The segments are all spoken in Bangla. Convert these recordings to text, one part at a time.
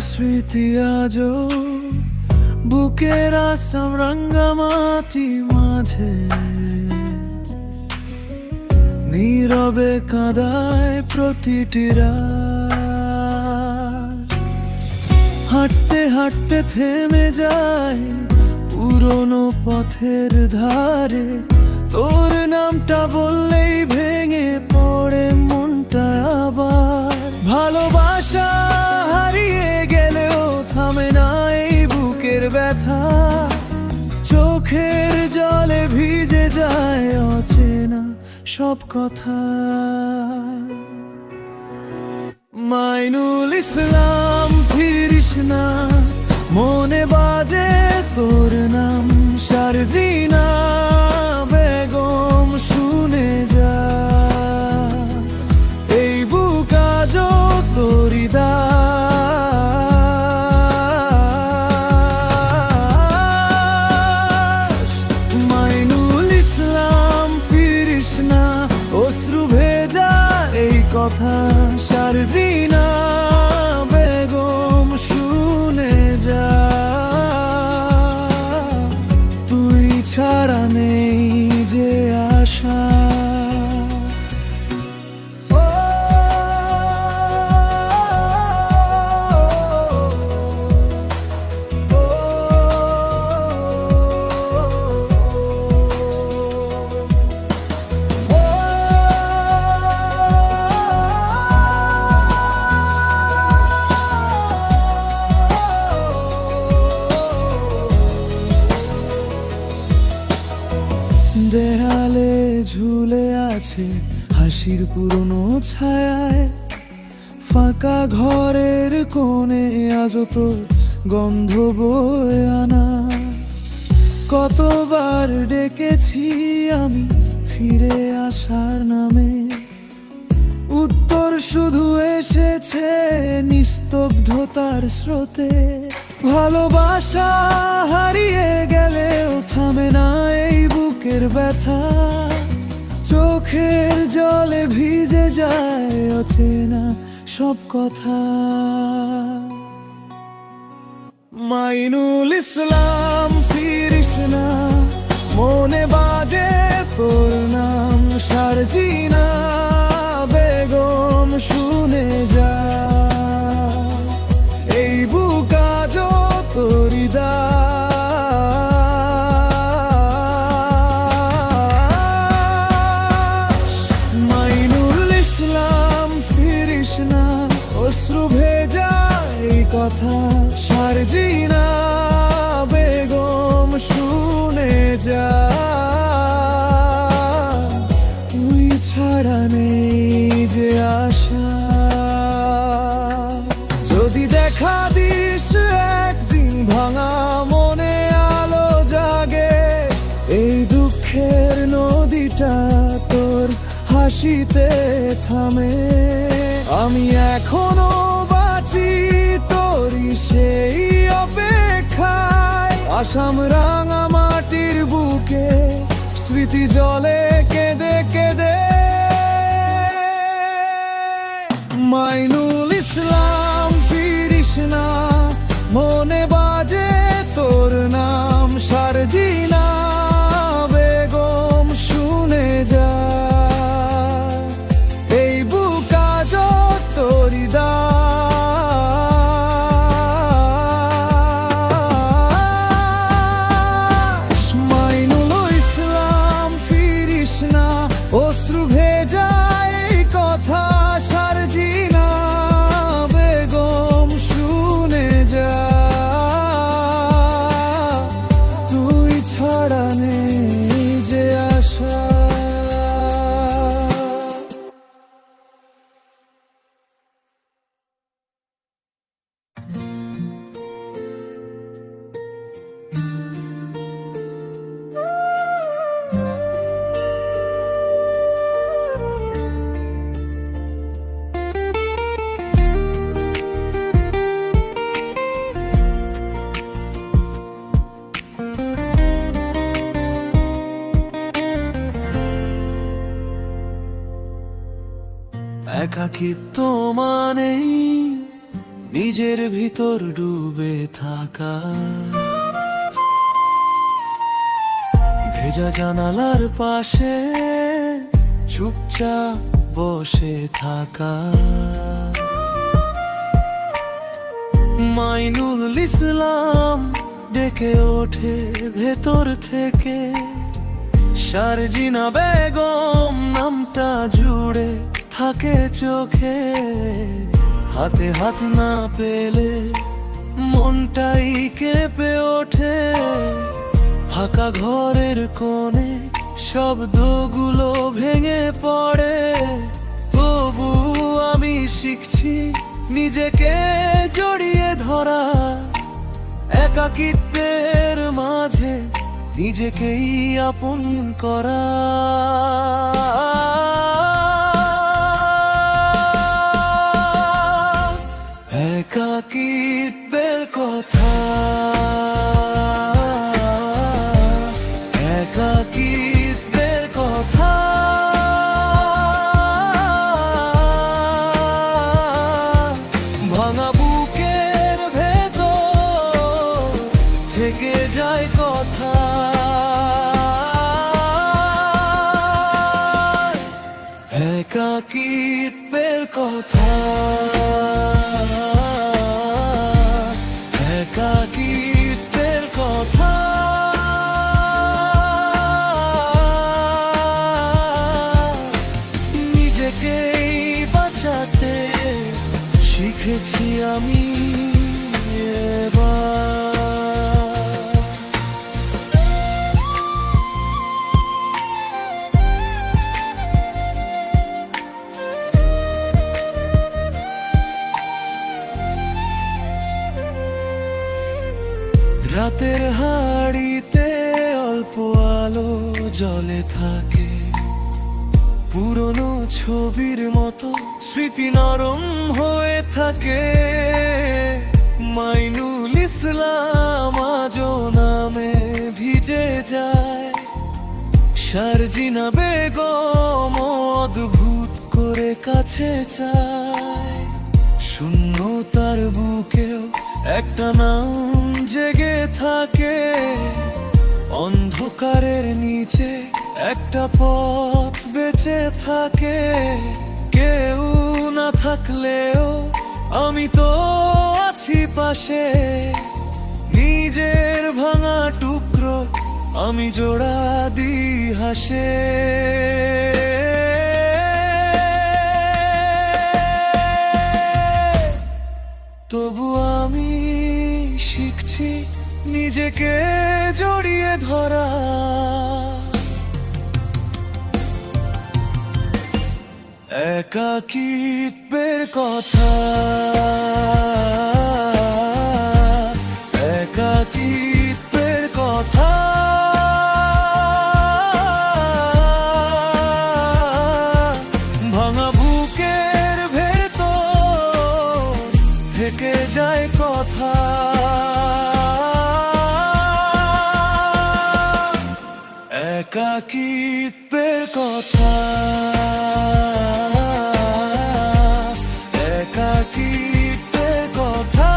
স্মৃতি আজও বুকের আসাম রাঙ্গামাটি মাঝে নীরবে কাঁদায় প্রতিটি রাত। হাঁটতে হাঁটতে থেমে যায় পুরনো পথের ধারে, তোর নামটা বললেই ভেঙে পড়ে মনটা আবার। ভালোবাসা হারিয়ে গেলেও থামে না এই বুকের ব্যথা, চোখের জলে ভিজে যায় অচেনা সব কথা। মাইনুল ইসলাম ফিরিস না, মনে বাজে তোর নাম। শারজিনা বেগম শুনে যা, এই বুক আজও তোরই দাস। মাইনুল ইসলাম ফিরিস না, অশ্রু ভেজা এই কথা। শারজিনা বেগম শুনে যা, তুই ছাড়া নেই যে আশা। দেয়ালে ঝুলে আছে হাসির পুরনো ছায়ায়, ফাঁকা ঘরের কোণে আজও তোর গন্ধ বয়ে আনা। কতবার ডেকেছি আমি ফিরে আসার নামে, উত্তর শুধু এসেছে নিস্তব্ধতার স্রোতে। ভালোবাসা হারিয়ে গেলেও থামে না এই বুকের ব্যথা, চোখের জলে ভিজে যায় অচেনা সব কথা। মাইনুল ইসলাম ফিরিস না, মনে বাজে তোর নাম। শারজিনা বেগম শুনে যা, এই বুক আজও তোরই দাস। মাইনুল ইসলাম ফিরিস না, অশ্রু ভেজা এই কথা। শারজিনা বেগম শুনে যা, তুই ছাড়া নেই যে আশা। যদি দেখা দিস একদিন ভাঙা মনে আলো জাগে, এই দুঃখের নদীটা তোর হাসিতে থামে। আমি এখনো বাঁচি তোরই সেই অপেক্ষায়, আসাম রাঙা মাটির বুকে স্মৃতি জলে কেঁদে কেঁদে। মাইনুল ইসলাম ফিরিস না, মনে বাজে তোর নাম। শারজিনা বেগম শুনে যা, এই বুক আজও তোরই দাস। মাইনুল ইসলাম ফিরিস না, অশ্রু ভেজা এই কথা। শারজিনা বেগম শুনে যা, তুই ছাড়া নেই যে আশা। একাকিত্ব মানেই নিজের ভিতর ডুবে থাকা, ভেজা জানালার পাশে চুপচাপ বসে থাকা। মাইনুল ইসলাম ডেকে ওঠে ভেতর থেকে, শারজিনা বেগম নামটা জুড়ে থাকে চোখে। হাতে হাত না পেলে মনটাই কেঁপে ওঠে, ফাঁকা ঘরের কোণে শব্দগুলো ভেঙে পড়ে। তবু আমি শিখছি নিজেকে জড়িয়ে ধরা, একাকিত্বের মাঝে নিজেকেই আপন করা। একাকিত্বের কথা, একাকিত্বের কথা, ভাঙা বুকের ভেতর থেকে যায় কথা। একাকিত্বের কথা, একাকিত্বের কথা। নিজেকেই বাঁচাতে শিখেছি আমি এবার। রাতের হাড়িতে অল্প আলো জ্বলে থাকে, পুরনো ছবির মতো স্মৃতি নরম হয়ে থাকে। মাইনুল ইসলাম আজও নামে ভিজে যায়, শারজিনা বেগম অদ্ভুত করে কাছে চায়। শূন্যতার বুকেও একটা নাম জেগে থাকে, অন্ধকারের নিচে একটা পথ বেঁচে থাকে। কেউ না থাকলেও আমি তো আছি পাশে, নিজের ভাঙা টুকরো আমি জোড়া দিই হাসে। তবু আমি শিখছি নিজেকে জড়িয়ে ধরা, একাকিত্বের কথা, একাকিত্বের কথা। ভাঙা বুকের ভেতর থেকে যায় কথা। একাকিত্বের কথা, একাকিত্বের কথা।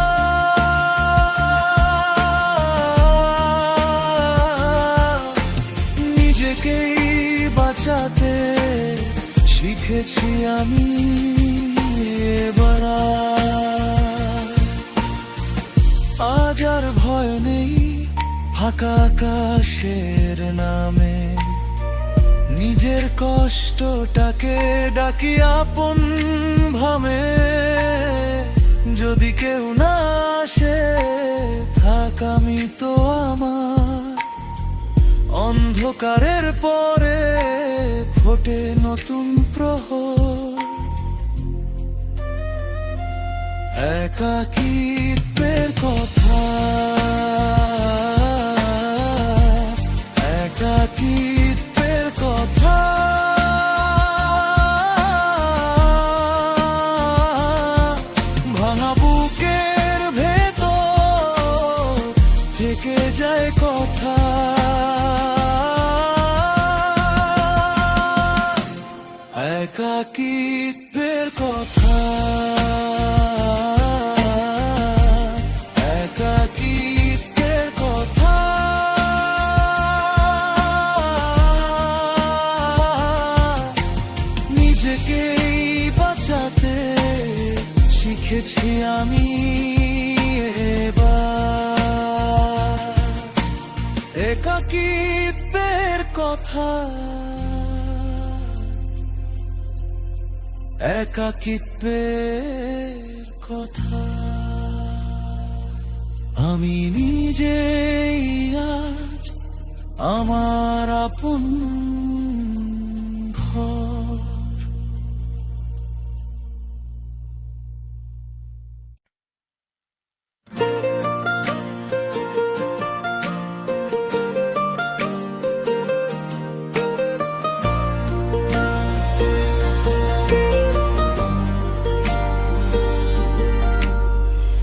নিজেকেই বাঁচাতে শিখেছি আমি এবার। আজ আর ভয় নেই ফাঁকা আকাশের নামে, নিজের কষ্টটাকে ডাকি আপন ভাবে। যদি কেউ না আসে থাক আমি তো আমার, অন্ধকারের পরে ফোটে নতুন প্রহর। একাকিত্বের কথা, একাকিত্বের কথা। ভাঙা বুকের ভেতর থেকে যায় কথা। একাকিত্বের কথা। একাকিত্বের কথা, একাকিত্বের কথা আমি নিজেই আজ আমার আপন ঘর।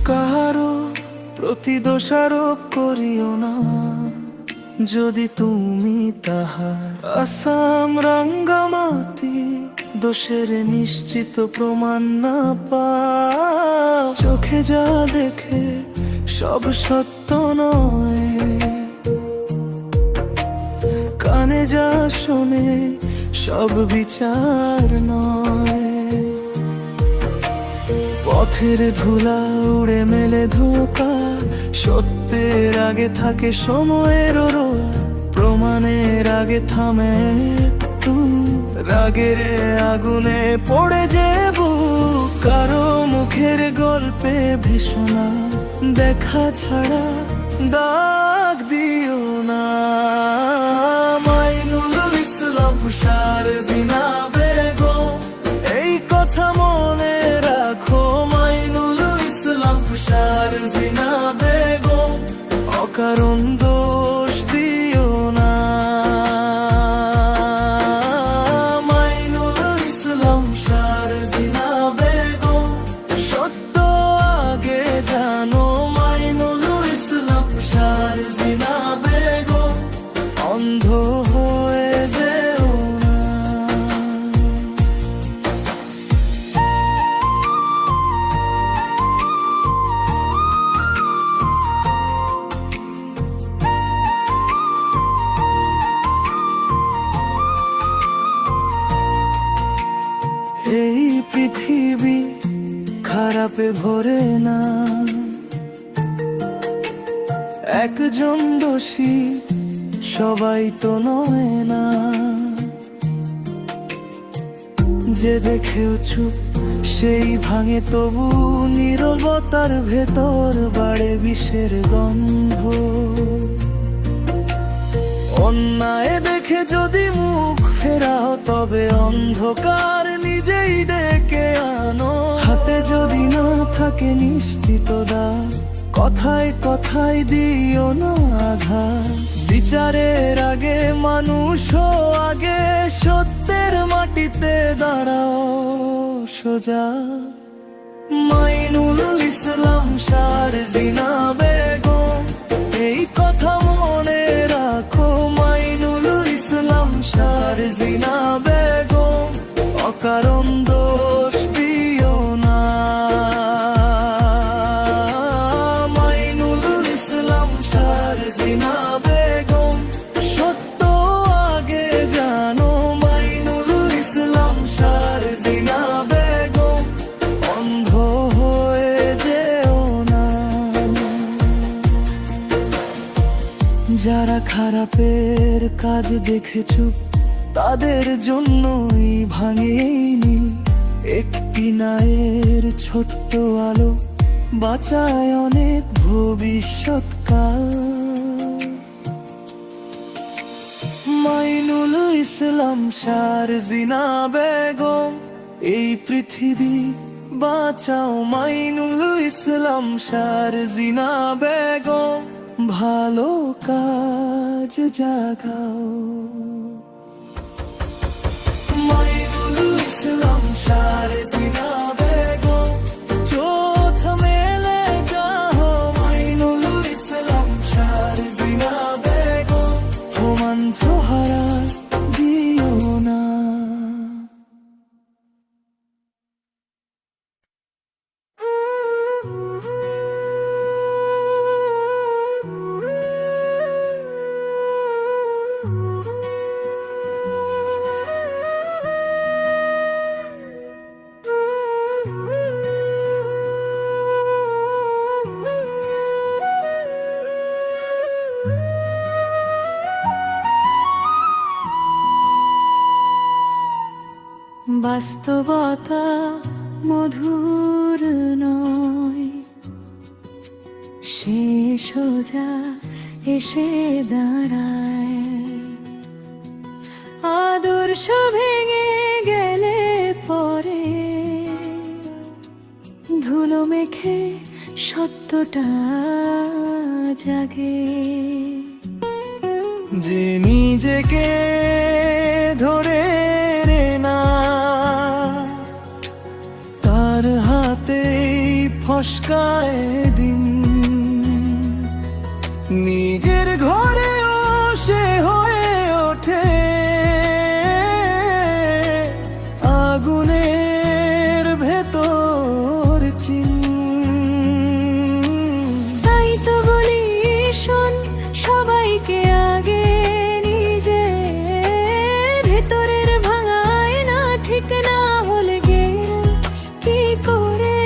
কারো প্রতি দোষারোপ করিও না, যদি তুমি তাহার আসাম রাঙ্গামাতি দোষের নিশ্চিত প্রমাণ না পাও। চোখে যা দেখে সব সত্য নয়, কানে যা শোনে সব বিচার নয়। পথের ধুলা উড়ে মেলে ধোকা, সত্যের আগে থাকে সময়ের রোয়া, প্রমাণের আগে থামে তু রাগের আগুনে পড়ে যাব। কারো মুখের গল্পে ভীষণা দেখা ছাড়া দাগ দিও না। মাইনুল ইসলাম সার জিনা বেগম, এই কথা মনে রাখো। মাইনুল ইসলাম সার জিনা বেগম, অকারণ দোষ দিও না। মাইনুল ইসলাম সার জিনা বেগম, সত্য আগে জানো। মাইনুল ইসলাম সার জিনা বেগম, অন্ধ হয়ে যেও না। এই পৃথিবী খারাপে ভরে না, একজন দোষী সবাই তো নয় না। যে দেখেও চুপ সেই ভাঙে তবু, নীরবতার ভেতর বাড়ে বিষের গন্ধ। অন্যায় দেখে যদি মুখ ফেরাও, তবে অন্ধকার নিজেই ডেকে আনো। হাতে যদি না থাকে নিশ্চিততা, কথায় কথায় দিও না আঘাত। বিচারের আগে মানুষ আগে, সত্যের মাটিতে দাঁড়াও সোজা। মাইনুল ইসলাম সার জিনা বেগম, এই কথা মনে রাখো। মাইনুল ইসলাম সার জিনা বেগম, অকারণ দোষ দিও না। মাইনুল ইসলাম সার জিনা বেগম, সত্য আগে জানো। মাইনুল ইসলাম সার জিনা বেগম, অন্ধ হয়ে যেও না। যারা খারাপের কাজ দেখেছো, তাদের জন্যই ভাঙেনি একটি নায়ের ছোট্ট আলো, বাঁচায় অনেক ভবিষ্যৎকাল। মাইনুল ইসলাম সার জিনা বেগম, এই পৃথিবী বাঁচাও। মাইনুল ইসলাম সার জিনা বেগম, ভালো কাজ জাগাও। মাইনুল ইসলাম সার জিনা বেগম, চোখ মেলে যাও। মাইনুল ইসলাম সার জিনা বেগম, প্রমাণ হারা দিও না। বাস্তবতা মধুর নয়, সে সোজা এসে দাঁড়ায়। আদর্শ ভেঙে গেলে পরে ধুলো মেখে সত্যটা জাগে। যে নিজেকে ধরে রে না, তার হাতেই ফসকায় দিন। নিজের ঘরেও সে হয়ে ওঠে আগুনের ভেতর চিন। তাই তো বলি শোন, সবাইকে আগে নিজের ভেতরের ভাঙায় না, ঠিক না হলে গেরা কি করে।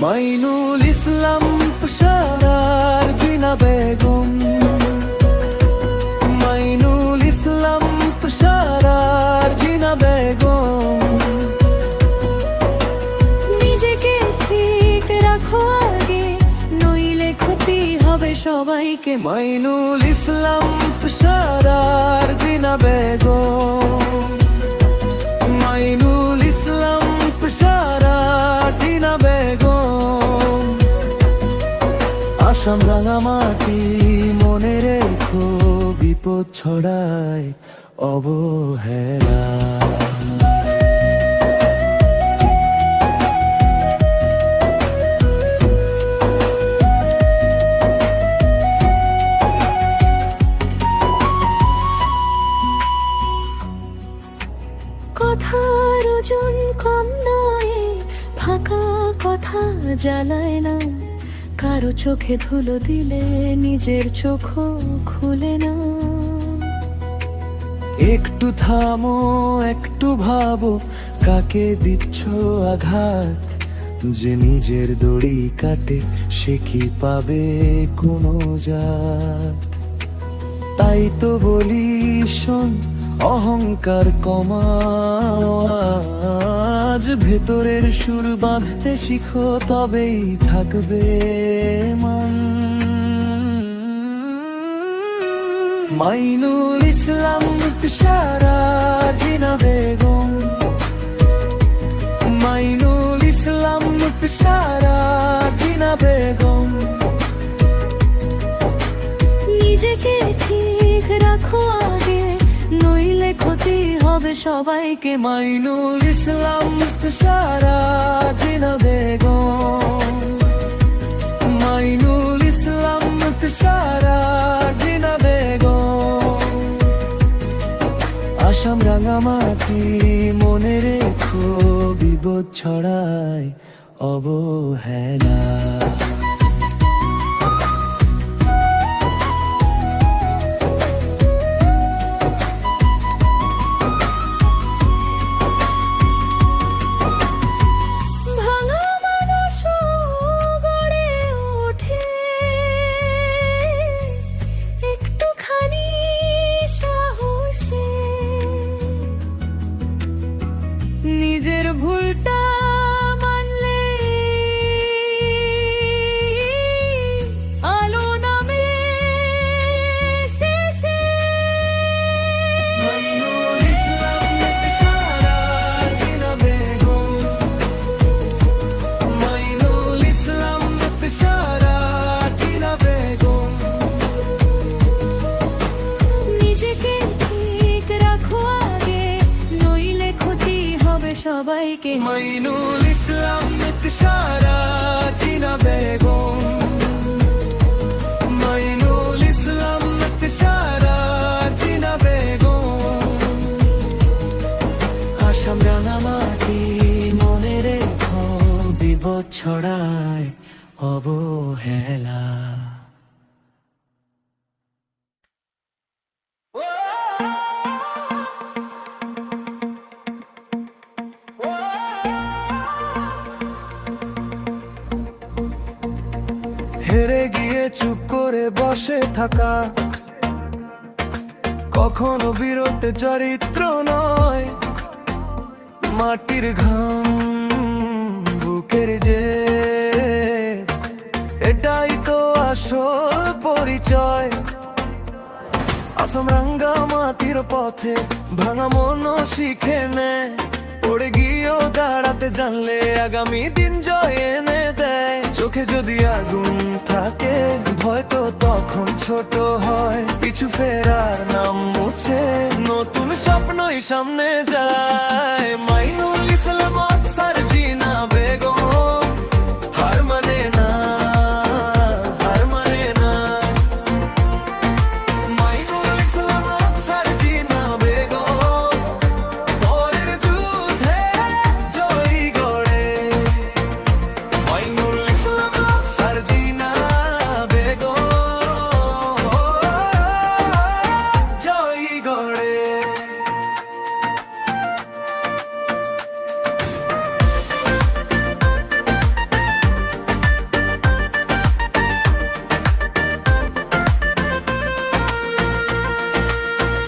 মাইনুল ইসলাম পেশাদার জিনা বেগম, মাইনুল ইসলাম পেশাদার জিনা বেগম। নিজেকে ঠিক রাখো আগে, নইলে ক্ষতি হবে সবাইকে। মাইনুল ইসলাম পেশাদার জিনা বেগম, মাইনুল ইসলাম পেশাদার জিনা বেগম। আসাম রাঙামাটি মনে রেখো, বিপদ ছড়ায় অবহেলা। কথার ওজন কম নয়, ফাঁকা কথা জ্বালায় না। কারো চোখে ধুলো দিলে নিজের চোখও খুলে না। একটু থামো, একটু ভাবো, কাকে দিচ্ছ আঘাত। যে নিজের দড়ি কাটে সে কি পাবে কোনো জাত। তাই তো বলি শোন, অহংকার কমাও আজ। ভেতরের সুর বাঁধতে শিখো, তবেই থাকবে মান। মাইনুল ইসলাম পেশাদার জিনা বেগম, মাইনুল ইসলাম পেশাদার জিনা বেগম। নিজেকে ঠিক রাখো আগে, নইলে ক্ষতি হবে সবাইকে। মাইনুল ইসলাম পেশাদার জিনা বেগম, মাইনুল ইসলাম পেশাদার জিনা বেগম। আসাম রাঙামাটি মনে রেখো, বিপদ ছড়ায় অবহেলা। নিজের ভুলটা মানলে আলো নামে শেষে। মাইনুল ইসলাম পেশাদার জিনা বেগম, মাইনুল ইসলাম পেশাদার জিনা বেগম। নিজেকে ঠিক রাখো আগে, নইলে ক্ষতি হবে সবাইকে। মাইনুল ইসলাম পেশাদার জিনা বেগম, মাইনুল ইসলাম পেশাদার জিনা বেগম। আসাম রাঙামাটি মনে রেখো, বিপদ ছড়ায় অবহেলা। হেরে গিয়ে চুপ করে বসে থাকা, কখনো বিরতে চরিত্র নয়, মাটির ঘাম বুকের যে, এটাই তো আসল পরিচয়। আসাম রাঙ্গা মাটির পথে ভাঙা মনও শিখে নেয়, পড়ে গিয়েও দাঁড়াতে জানলে আগামী দিন জয় এনে দেয়। চোখে যদি আগুন থাকে ভয় তো তখন ছোট হয়, পিছু ফেরার নাম মুছে নতুন স্বপ্নই সামনে যায়। মাইনুল ইসলাম আফসার জিনা বেগম হার মানে না, হার মানে না। মাইনুল ইসলাম আফসার জিনা বেগম পরের যুদ্ধে জয়ী গড়ে। মাইনুল ইসলাম আফসার জিনা বেগম জয়ী গড়ে।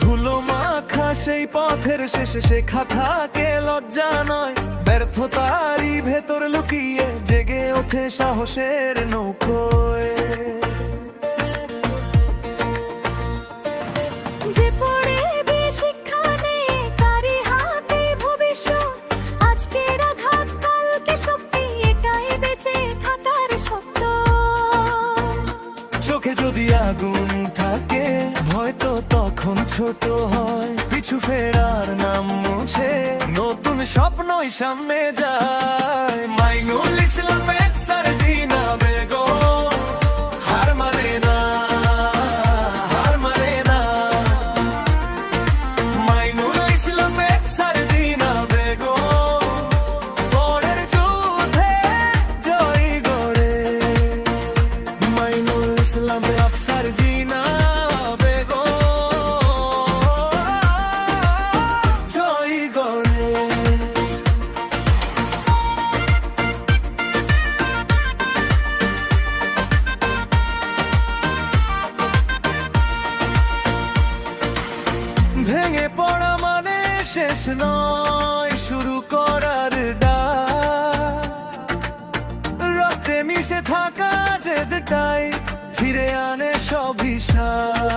ধুলো মাখা সেই পথের শেষে শেখা থাকে লজ্জা নয়, ব্যর্থতারই ভেতর লুকিয়ে জেগে ওঠে সাহসের নৌকোয়। যে পড়ে শিক্ষা নেই তারই হাতে ভবিষ্যৎ, আজকের আঘাত কালকে শক্তি, এটাই বেঁচে থাকার সত্য। চোখে যদি আগুন থাকে ভয় তো তখন ছোট হয়, পিছু ফেরার নাম মুছে নতুন স্বপ্নই সামনে যায়। মাইনুল ইসলাম আফসার জিনা বেগম হার মানে না, হার মানে না। মাইনুল ইসলাম আফসার জিনা বেগম পরের যুদ্ধে জয়ী গড়ে। মাইনুল ইসলাম আফসার জিনা বেগম জয়ী গড়ে। ভেঙে পড়া মানে শেষ নয়, শুরু করার ডাক। রক্তে মিশে থাকা জেদটাই ফিরে আনে সবিশাল।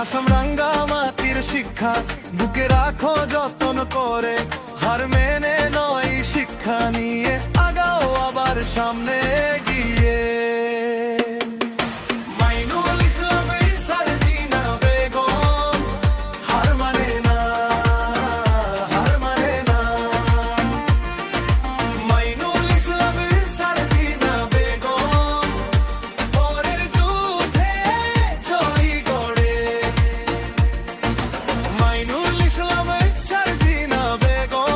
আসাম রাঙ্গা মাটির শিক্ষা বুকে রাখো যত্ন করে, হার মেনে নয় শিক্ষা নিয়ে আগাও আবার সামনে গিয়ে। মাইনুল ইসলাম আফসার জিনা বেগম হার মানে না, হার মানে না। মাইনুল ইসলাম আফসার জিনা বেগম পরের যুদ্ধে জয়ী গড়ে। মাইনুল ইসলাম আফসার জিনা বেগম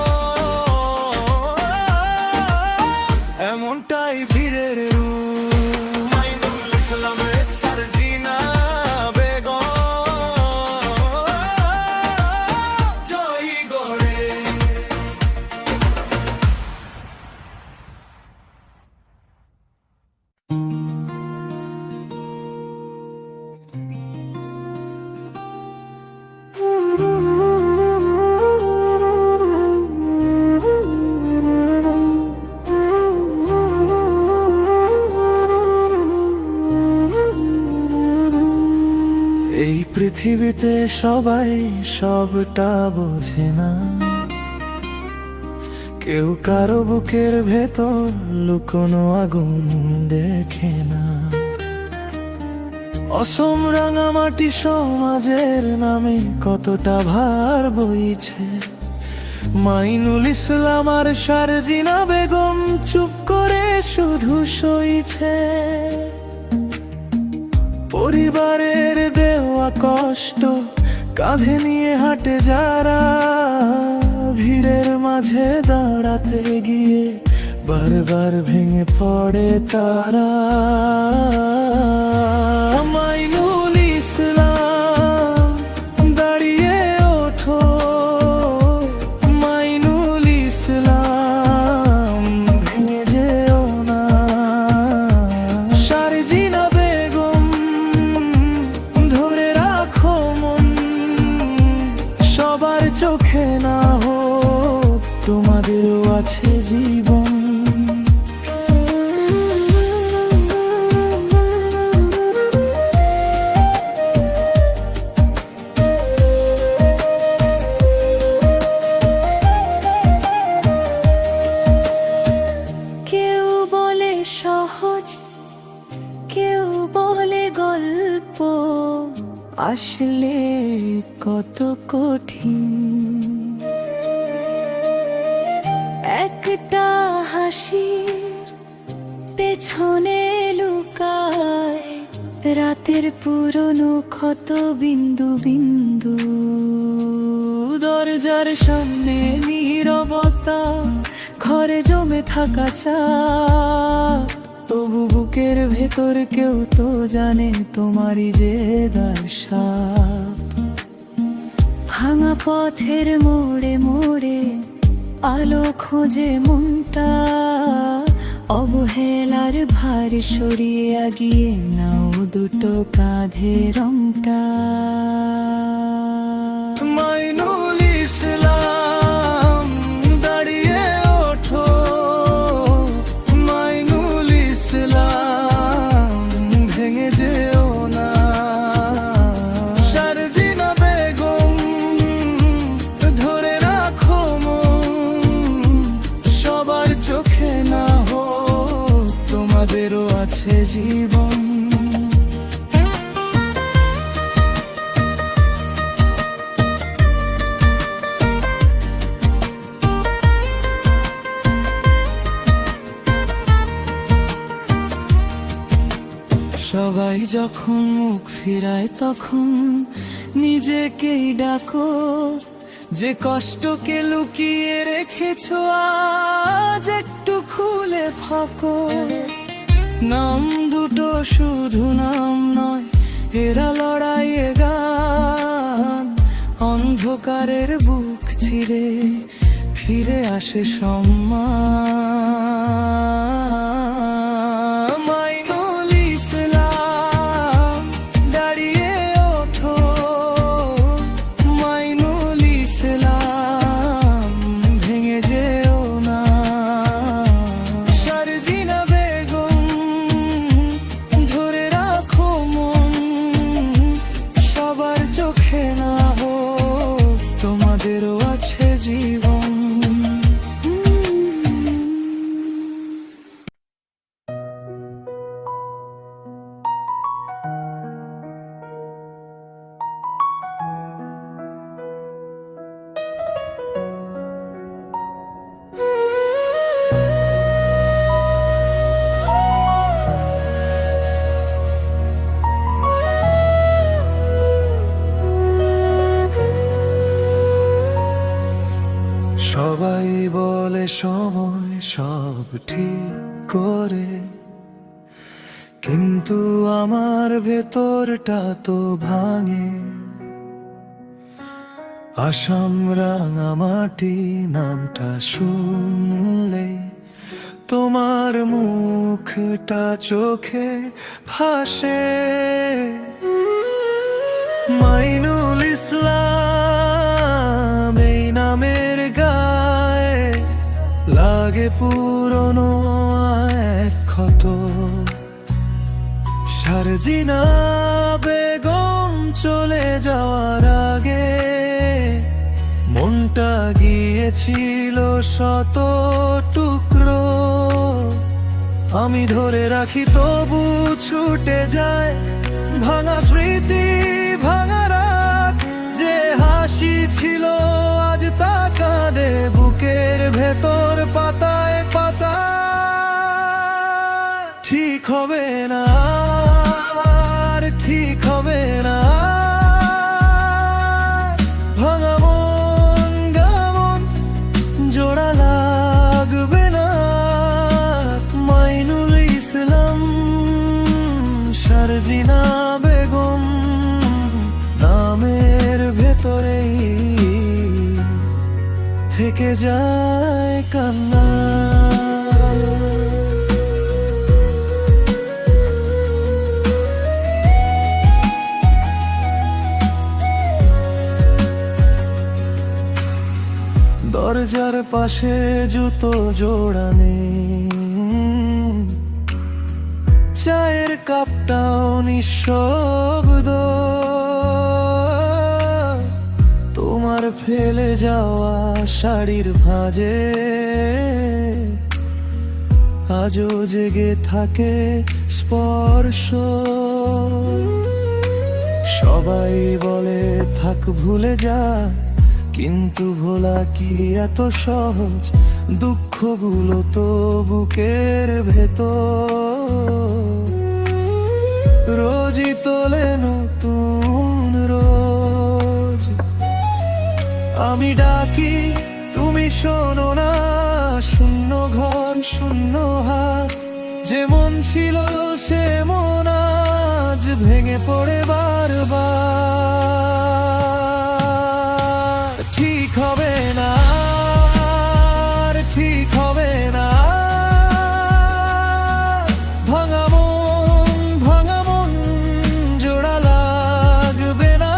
এমনটাই বীরের রূপ। মাইনুল ইসলাম আফসার জিনা বেগম জয়ী গড়ে। এই পৃথিবীতে সবাই সবটা বোঝে না, কেউ কারো বুকের ভেতর লুকোনো আগুন দেখে না। অসম রাঙামাটি সমাজের নামে কতটা ভার বইছে, মাইনুল ইসলাম আর শারজিনা বেগম চুপ করে শুধু সইছে। পরিবারের দেওয়া কষ্ট কাঁধে নিয়ে হাঁটে যারা, ভিড়ের মাঝে দাঁড়াতে গিয়ে বারবার ভেঙে পড়ে তারা। মাইনুল ইসলাম দাঁড়িয়ে ওঠো, মাইনুল ইসলাম ভেঙে যেও না। শারজিনা বেগম ধরে রাখো মন সহজ, কেউ বলে গল্প, আসলে কত কঠিন। একটা হাসির পেছনে লুকায় রাতের পুরনো ক্ষত বিন্দু বিন্দু। দরজার সামনে নীরবতা, ঘরে জমে থাকা চাপ, তবু বুকের ভেতর কেউ তো জানে তোমারই যে দাসাপ। ভাঙা পথের মোড়ে মোড়ে আলো খোঁজে মনটা, অবহেলার ভার সরিয়ে আগিয়ে নাও দুটো কাঁধে রংটা। মাইনুল ইসলাম দাঁড়িয়ে ওঠো, মাইনুল ইসলাম ভেঙে যেও না। শারজিনা বেগম ধরে রাখো মন, সবার চোখে না হোক তোমাদেরও আছে জীবন। সবাই যখন মুখ ফিরায় তখন নিজেকেই ডাকো, যে কষ্টকে লুকিয়ে রেখেছো আজ একটু খুলে ফাঁকো। নাম দুটো শুধু নাম নয়, এরা লড়াইয়ে গান, অন্ধকারের বুক চিরে ফিরে আসে সম্মান। মাইনুল ইসলাম দাঁড়িয়ে ওঠো, মাইনুল ইসলাম ভেঙে যেও না। শারজিনা বেগম ধরে রাখো মন, সবার চোখে না হোক তোমাদেরও আছে জীবন। সবাই বলে সময় সব ঠিক করে, কিন্তু আমার ভেতরটা তো ভাঙে। আসাম রাঙামাটি নামটা শুনলে তোমার মুখটা চোখে ভাসে। মাইনুল ইসলাম এই নামের গায়ে লাগে পুরনো এক ক্ষত। শারজিনা বেগম চলে যাওয়ার আগে মনটা গিয়েছিল শত টুকরো। আমি ধরে রাখি তবু ছুটে যায় ভাঙা স্মৃতি, ভাঙা রাত। যে হাসি ছিল আজ তা কাঁদে বুকের ভেতর পাতায় পাতায়। ঠিক হবে না আর ঠিক হবে না, ভাঙা মন গামন জোড়া লাগবে না। মাইনুল ইসলাম শারজিনা বেগম নামের ভেতরেই থেকে যায় কান্না। দরজার পাশে জুতো জোড়া নেই, চায়ের কাপটাও নিঃশব্দ। তোমার ফেলে যাওয়া শাড়ির ভাঁজে আজও জেগে থাকে স্পর্শ। সবাই বলে থাক ভুলে যা, কিন্তু ভোলা কি এত সহজ? দুঃখগুলো তো বুকের ভেতর, রোজই তোলে নতুন রোজ। আমি ডাকি তুমি শোনো না, শূন্য ঘর শূন্য হাত। যেমন ছিল সে মন আজ ভেঙে পড়ে বারবার। ঠিক হবে না, আর ঠিক হবে না। ভাঙা মন জোড়া লাগবে না।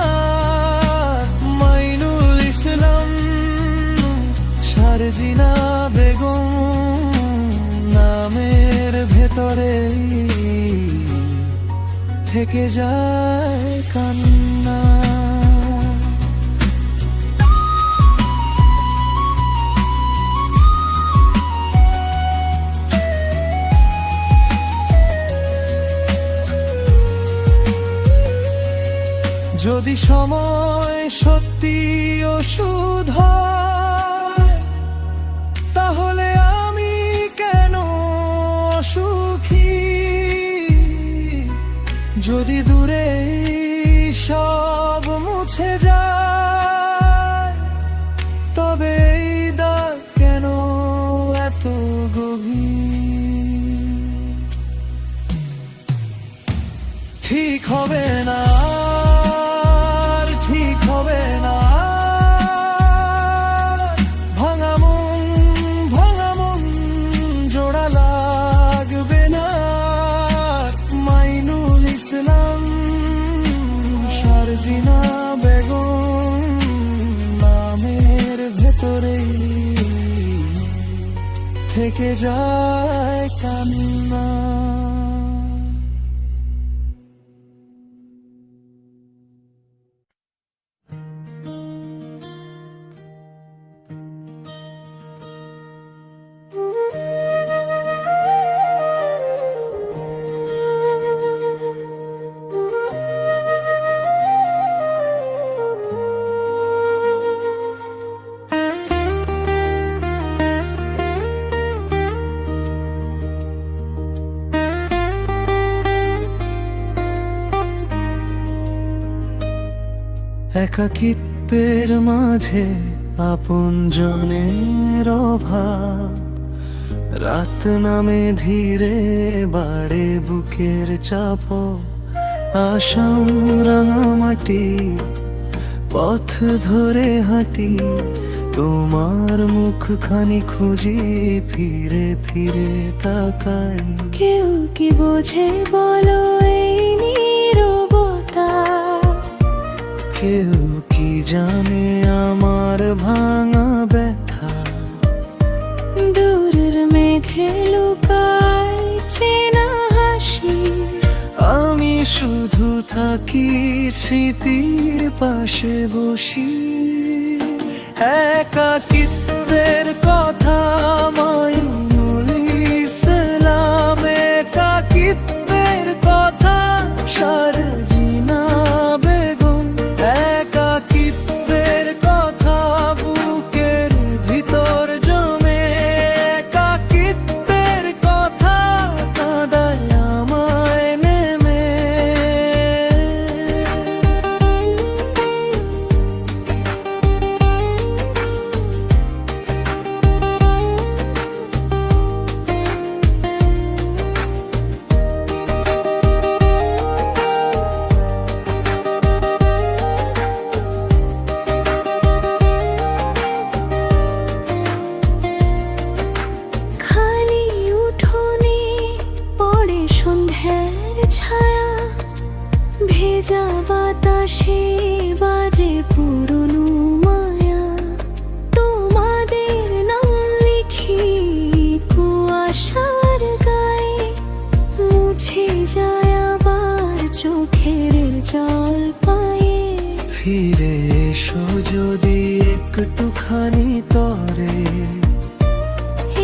মাইনুল ইসলাম, শারজিনা বেগম নামের ভেতরে থেকে যায় কান্না। যদি সময় সত্যি ওষুধ হয়, তাহলে আমি কেন সুখী? যদি দূরে সব মুছে যায়, তবে এই দাগ কেন এত গভীর? ঠিক হবে না, আর ঠিক হবে না। ভাঙা মন জোড়া লাগবে না। মাইনুল ইসলাম, শারজিনা বেগম নামের ভেতরেই থেকে যায় কান্না। একাকিত্বের মাঝে আপনজনের অভাব, রাত নামে ধীরে বাড়ে বুকের চাপ। আসাম রাঙামাটি পথ ধরে হাঁটি, তোমার মুখখানি খুঁজি, ফিরে ফিরে তাকাই। কেউ কি বোঝে বলো এই নীরবতা? কেউ কি জানে আমার ভাঙা ব্যথা? দূরের মেঘে লুকায় চেনা হাসি, আমি শুধু থাকি স্মৃতির পাশে বসি। একাকিত্বের কথা মাইনুল ইসলাম, একাকিত্বের কথা শারজিনা বেগম, একাকিত্বের কথা বুকের ভিতর জমে। একাকিত্বের কথা কাঁদায় আমায় নেমে। খালি উঠোনে পড়ে সন্ধ্যার ছায়া, ভেজা বাতাসে বাজে পুরনো মায়া। তোমাদের নাম লিখি কুয়াশার গায়ে, মুছে যায় আবার চোখের জল পায়ে। ফিরে এসো যদি একটুখানি তরে,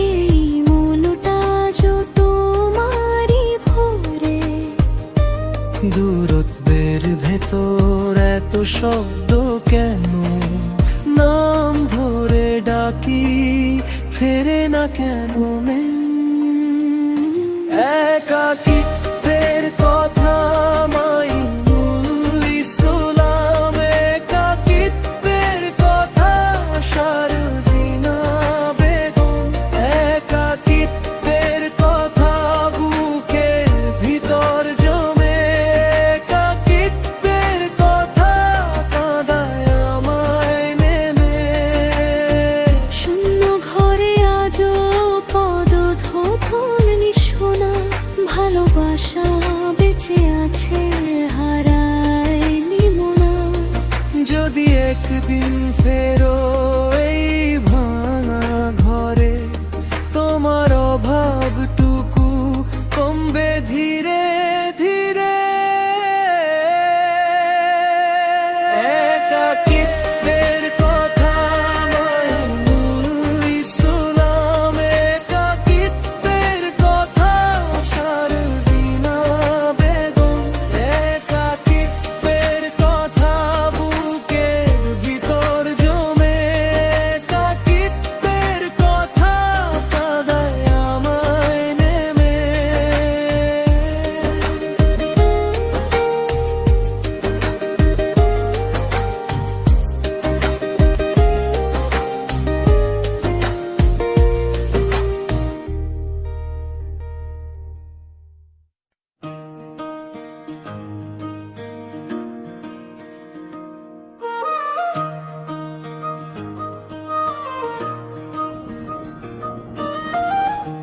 এই মনটা যত শব্দ কেন, নাম ধরে ডাকি ফেরে না কেন একাকিত্বের কথা মাইনুল ইসলাম, একাকিত্বের কথা সারজিনা বেগম, একাকিত্বের কথা বুকের ভিতর জমে, একাকিত্বের কথা কাঁদায় আমায় নেমে। শূন্য ঘরে আজও পদধূলি শোনা, ভালোবাসা বেঁচে আছে হারায়নি মোনা। যদি একদিন ফেরো এই ভাঙা ঘরে, তোমার অভাবটুকু কমবে ধীরে ধীরে। একাকিত্বের কথা মাইনুল ইসলাম, একাকিত্বের কথা সারজিনা বেগম, একাকিত্বের কথা বুকের ভিতর জমে, একাকিত্বের কথা কাঁদায় আমায় নেমে।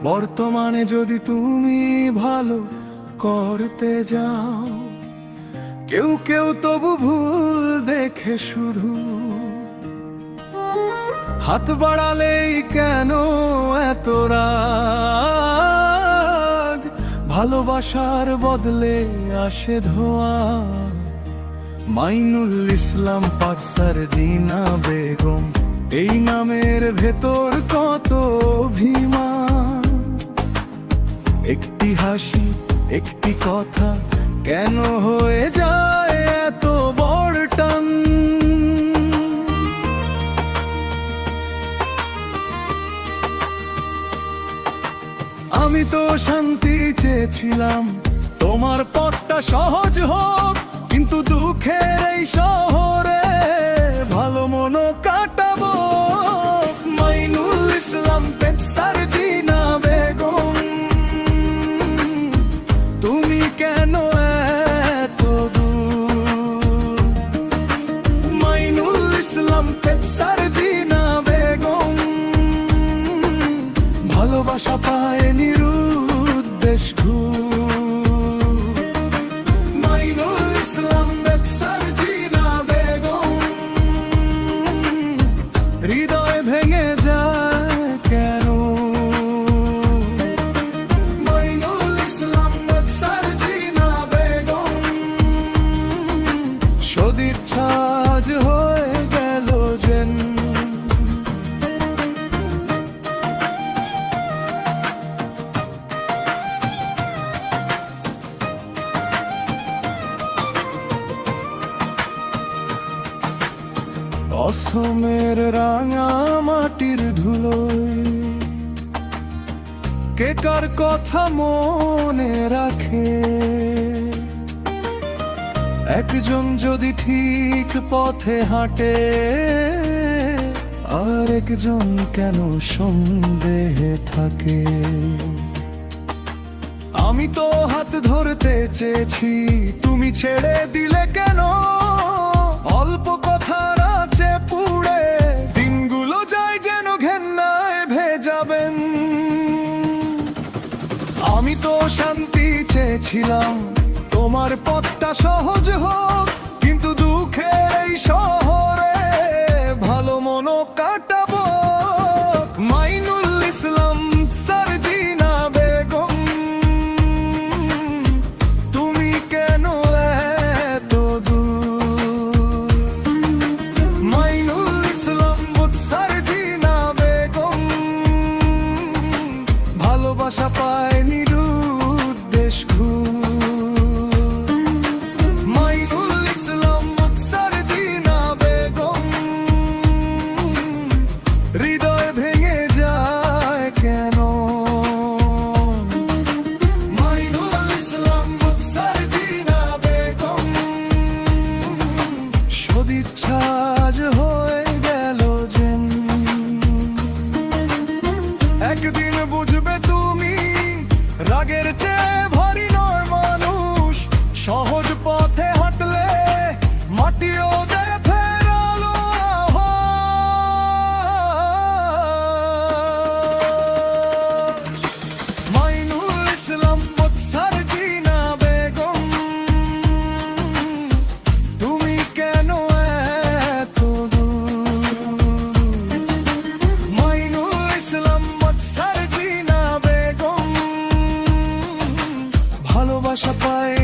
বর্তমানে যদি তুমি ভালো করতে যাও, কেউ কেউ তবু ভুল দেখে শুধু হাত বাড়ালেই কেন এত রাগ, ভালোবাসার বদলে আসে ধোয়া। মাইনুল ইসলাম পাক সারজিনা বেগম, এই নামের ভেতর কত অভিমান, একটি হাসি একটি কথা কেন হয়ে যায় এত বড় টান। আমি তো শান্তি চেয়েছিলাম, তোমার পথটা সহজ হোক, কিন্তু দুঃখের এই শহরে ভালো মনো কাটাবো। মাইনুল ইসলাম পেট সারজিনা বেগম, তুমি কেন এত দূর। মাইনুল ইসলাম পেট সারজিনা বেগম, ভালোবাসা পায় নিরুদ্দেশ ঘুর। মাইনুল ইসলাম পেট সারজিনা বেগম, হৃদয় ভেঙে যায় কেন। মাইনুল ইসলাম পেট সারজিনা বেগম, সদিচ্ছা আজ হয়ে গেল যেন। অসমের রাঙা মাটির ধুলোয় কে কার কথা মনে রাখে, একজন যদি ঠিক পথে হাঁটে, আর একজন কেন সন্দেহে থাকে। আমি তো হাত ধরতে চেয়েছি, তুমি ছেড়ে দিলে কেন। অল্প কথার আছে পুড়ে দিনগুলো যায় যেন ঘেন্নায় ভেজাবেন। আমি তো শান্তি চেয়েছিলাম, তোমার পথটা সহজ হোক, কিন্তু দুঃখের এই শহরে ভালো মনো কাটাবো। মাইনুল ইসলাম সারজিনা বেগম, তুমি কেন এত দূর। মাইনুল ইসলাম সারজিনা বেগম, ভালোবাসা পায় নিরুদ্দেশ ঘুর। মাইনুল ইসলাম সারজিনা আগের চেয়ে ভারী নয় মানুষ, সহজ পথে হাঁটলে মাটিও দেয় ফেরালো আভাস। মাইনুল ইসলাম মোৎসার জিনা বেগম, তুমি কেন এত দূর? মাইনুল ইসলাম মোৎসার জিনা বেগম, ভালোবাসা পায়